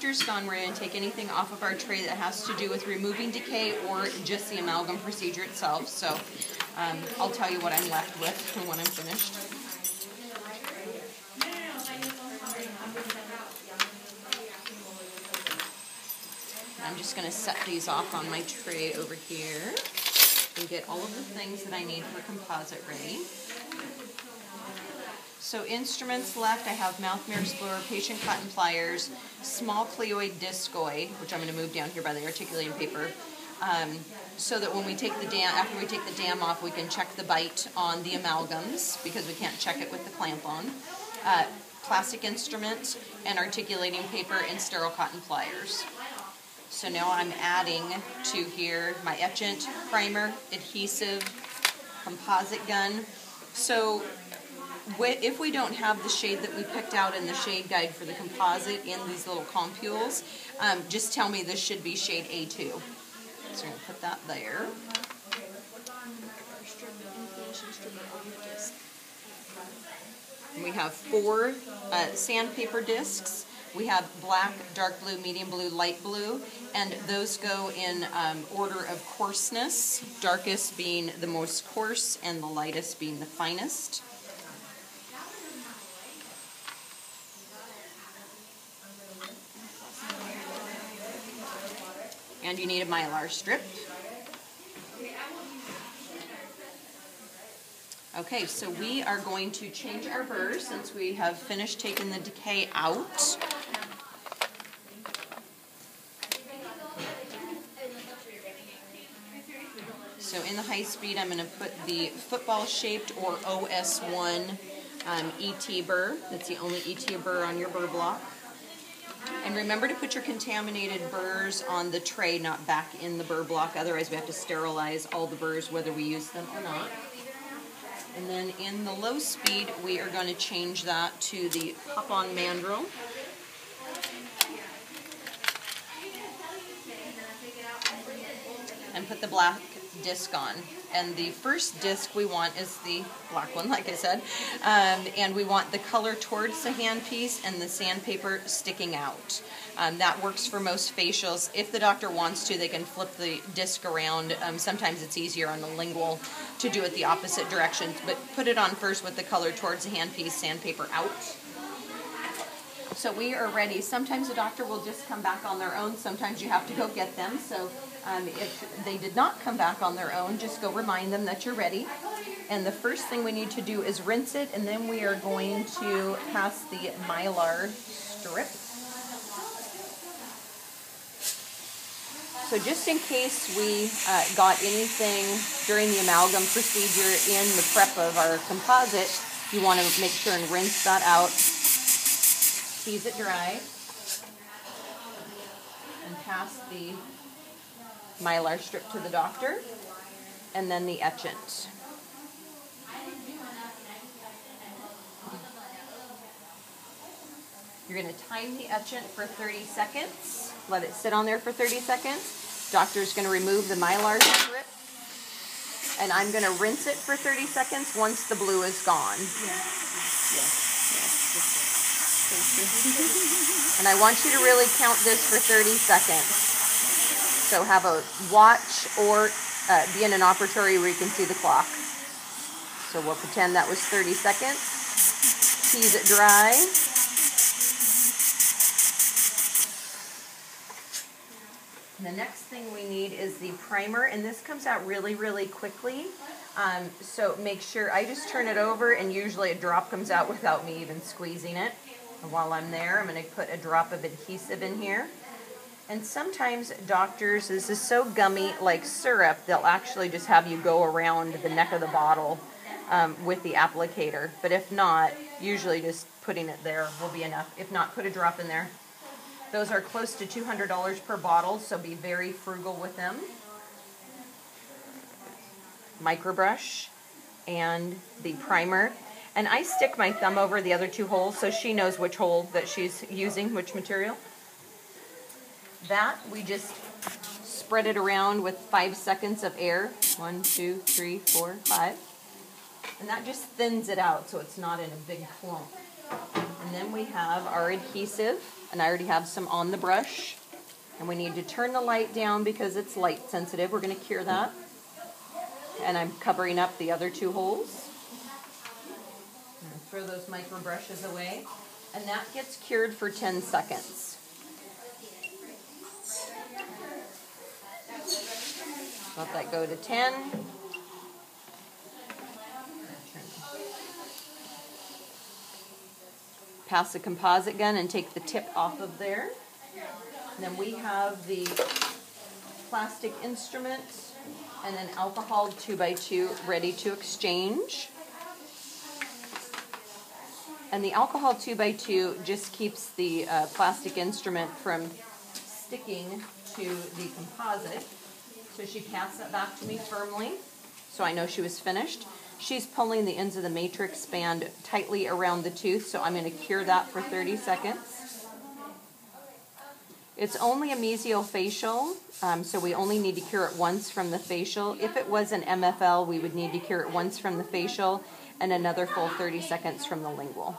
doctor's gone, we're going to take anything off of our tray that has to do with removing decay or just the amalgam procedure itself. So I'll tell you what I'm left with when I'm finished. I'm just going to set these off on my tray over here and get all of the things that I need for composite ready. So instruments left, I have mouth mirror explorer, patient cotton pliers, small cleoid discoid, which I'm going to move down here by the articulating paper, so that when we take the dam, after we take the dam off, we can check the bite on the amalgams because we can't check it with the clamp on. Plastic instrument and articulating paper and sterile cotton pliers. So now I'm adding to here my etchant, primer, adhesive, composite gun. So if we don't have the shade that we picked out in the shade guide for the composite in these little compules, just tell me this should be shade A2. So we're going to put that there. We have 4 sandpaper discs. We have black, dark blue, medium blue, light blue, and those go in order of coarseness, darkest being the most coarse and the lightest being the finest. And you need a Mylar strip. Okay, so we are going to change our burrs since we have finished taking the decay out. So in the high speed, I'm going to put the football-shaped or OS1 ET burr. That's the only ET burr on your burr block. And remember to put your contaminated burrs on the tray, not back in the burr block. Otherwise, we have to sterilize all the burrs, whether we use them or not. And then in the low speed, we are going to change that to the pop-on mandrel. And put the black disc on. And the first disc we want is the black one, like I said. And we want the color towards the handpiece and the sandpaper sticking out. That works for most facials. If the doctor wants to, they can flip the disc around. Sometimes it's easier on the lingual to do it the opposite direction. But put it on first with the color towards the handpiece, sandpaper out. So we are ready. Sometimes the doctor will just come back on their own. Sometimes you have to go get them. So if they did not come back on their own, just go remind them that you're ready. And the first thing we need to do is rinse it, and then we are going to pass the Mylar strip. So just in case we got anything during the amalgam procedure in the prep of our composite, you want to make sure and rinse that out. Tease it dry and pass the Mylar strip to the doctor, and then the etchant. You're going to time the etchant for 30 seconds. Let it sit on there for 30 seconds. Doctor's going to remove the Mylar strip, and I'm going to rinse it for 30 seconds once the blue is gone. And I want you to really count this for 30 seconds. So have a watch or be in an operatory where you can see the clock. So we'll pretend that was 30 seconds. Tease it dry. And the next thing we need is the primer, and this comes out really, really quickly. So make sure, I just turn it over, and usually a drop comes out without me even squeezing it. And while I'm there, I'm going to put a drop of adhesive in here. And sometimes doctors, this is so gummy like syrup, they'll actually just have you go around the neck of the bottle with the applicator. But if not, usually just putting it there will be enough. If not, put a drop in there. Those are close to $200 per bottle, so be very frugal with them. Microbrush and the primer. And I stick my thumb over the other 2 holes so she knows which hole that she's using, which material. That, we just spread it around with 5 seconds of air. 1, 2, 3, 4, 5. And that just thins it out so it's not in a big clump. And then we have our adhesive, and I already have some on the brush. And we need to turn the light down because it's light sensitive. We're going to cure that. And I'm covering up the other 2 holes. And throw those micro brushes away. And that gets cured for 10 seconds. Let that go to 10. Pass the composite gun and take the tip off of there. And then we have the plastic instrument and an alcohol 2x2 ready to exchange. And the alcohol 2x2 just keeps the plastic instrument from sticking to the composite. So she passed that back to me firmly, so I know she was finished. She's pulling the ends of the matrix band tightly around the tooth, so I'm going to cure that for 30 seconds. It's only a mesiofacial, so we only need to cure it once from the facial. If it was an MFL, we would need to cure it once from the facial and another full 30 seconds from the lingual.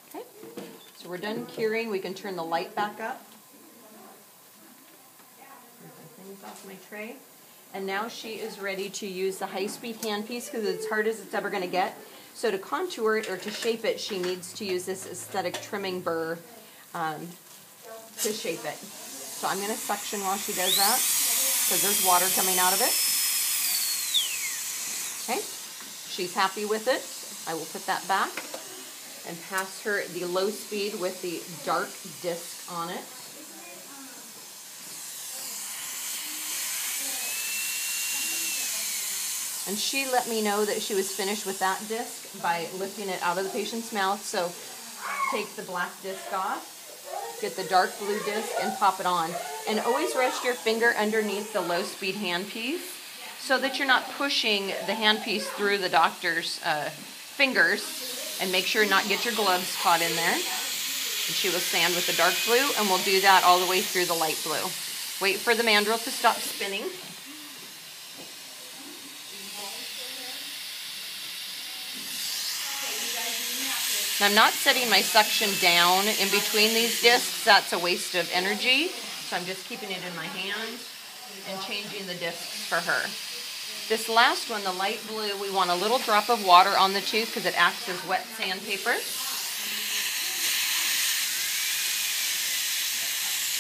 Okay, so we're done curing. We can turn the light back up. Things off my tray. And now she is ready to use the high-speed handpiece because it's as hard as it's ever going to get. So to contour it or to shape it, she needs to use this aesthetic trimming burr to shape it. So I'm going to suction while she does that because there's water coming out of it. Okay, she's happy with it. I will put that back and pass her the low speed with the dark disc on it. And she let me know that she was finished with that disc by lifting it out of the patient's mouth. So take the black disc off, get the dark blue disc, and pop it on. And always rest your finger underneath the low-speed handpiece so that you're not pushing the handpiece through the doctor's fingers. And make sure not get your gloves caught in there. And she will sand with the dark blue, and we'll do that all the way through the light blue. Wait for the mandrel to stop spinning. I'm not setting my suction down in between these discs. That's a waste of energy. So I'm just keeping it in my hand and changing the discs for her. This last one, the light blue, we want a little drop of water on the tooth because it acts as wet sandpaper.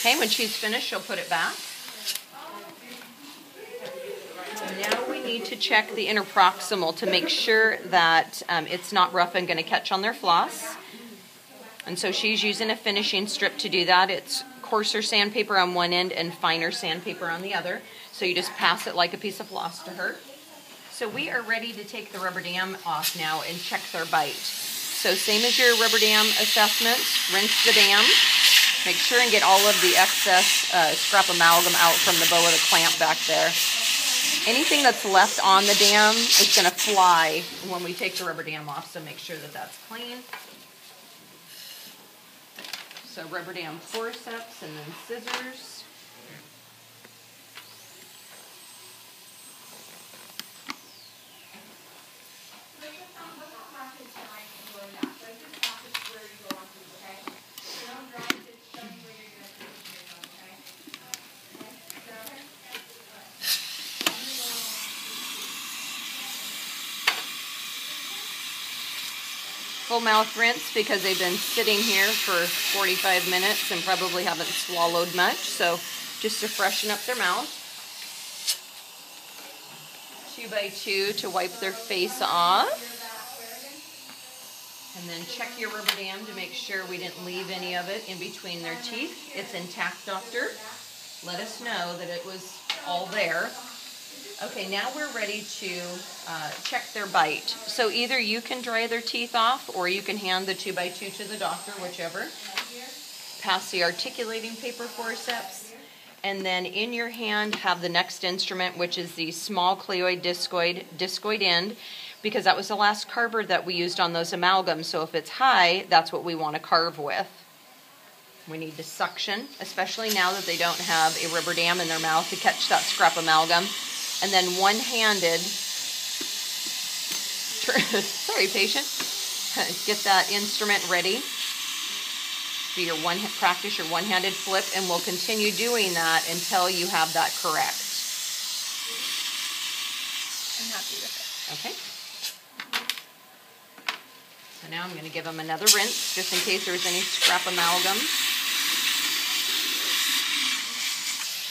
Okay, when she's finished, she'll put it back. Now we need to check the interproximal to make sure that it's not rough and going to catch on their floss. And so she's using a finishing strip to do that. It's coarser sandpaper on one end and finer sandpaper on the other. So you just pass it like a piece of floss to her. So we are ready to take the rubber dam off now and check their bite. So same as your rubber dam assessment, rinse the dam. Make sure and get all of the excess scrap amalgam out from the bow of the clamp back there. Anything that's left on the dam is going to fly when we take the rubber dam off, so make sure that that's clean. So rubber dam forceps and then scissors. Full mouth rinse because they've been sitting here for 45 minutes and probably haven't swallowed much. So just to freshen up their mouth. 2x2 to wipe their face off. And then check your rubber dam to make sure we didn't leave any of it in between their teeth. It's intact, doctor. Let us know that it was all there. Okay, now we're ready to check their bite. So either you can dry their teeth off or you can hand the 2x2 to the doctor, whichever. Pass the articulating paper forceps. And then in your hand have the next instrument, which is the small cleoid discoid end, because that was the last carver that we used on those amalgams. So if it's high, that's what we want to carve with. We need to suction, especially now that they don't have a rubber dam in their mouth to catch that scrap amalgam. And then one-handed, sorry, patient. Get that instrument ready. Do your practice your one-handed flip, and we'll continue doing that until you have that correct. I'm happy with it. Okay. So now I'm going to give them another rinse, just in case there's any scrap amalgam.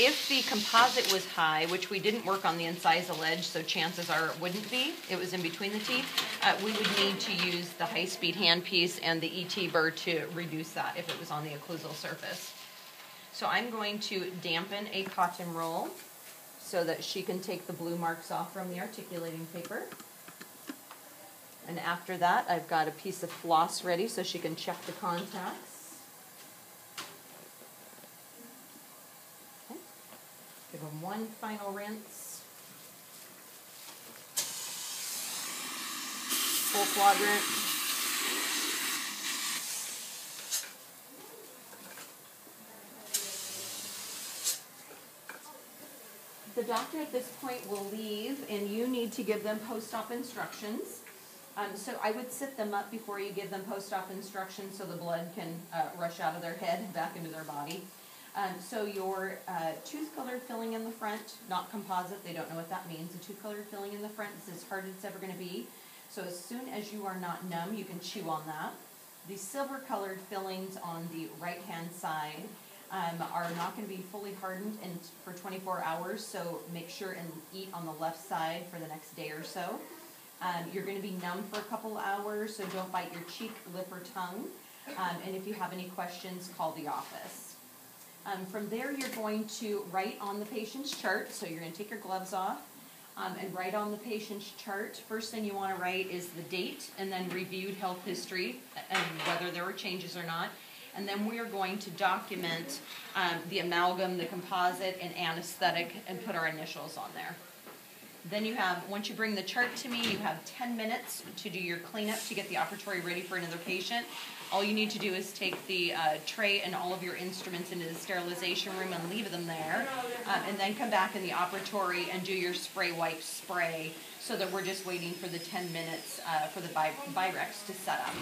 If the composite was high, which we didn't work on the incisal edge, so chances are it wouldn't be, it was in between the teeth, we would need to use the high-speed handpiece and the ET burr to reduce that if it was on the occlusal surface. So I'm going to dampen a cotton roll so that she can take the blue marks off from the articulating paper. And after that, I've got a piece of floss ready so she can check the contacts. Give them one final rinse. Full quadrant. The doctor at this point will leave, and you need to give them post-op instructions. So I would sit them up before you give them post-op instructions so the blood can rush out of their head back into their body. So your tooth-colored filling in the front, not composite, they don't know what that means. The tooth-colored filling in the front is as hard as it's ever going to be. So as soon as you are not numb, you can chew on that. The silver-colored fillings on the right-hand side are not going to be fully hardened for 24 hours, so make sure and eat on the left side for the next day or so. You're going to be numb for a couple hours, so don't bite your cheek, lip, or tongue. And if you have any questions, call the office. From there, you're going to write on the patient's chart. So you're going to take your gloves off and write on the patient's chart. First thing you want to write is the date and then reviewed health history and whether there were changes or not. And then we are going to document the amalgam, the composite, and anesthetic and put our initials on there. Then you have, once you bring the chart to me, you have 10 minutes to do your cleanup to get the operatory ready for another patient. All you need to do is take the tray and all of your instruments into the sterilization room and leave them there, and then come back in the operatory and do your spray wipe spray so that we're just waiting for the 10 minutes for the Virex to set up.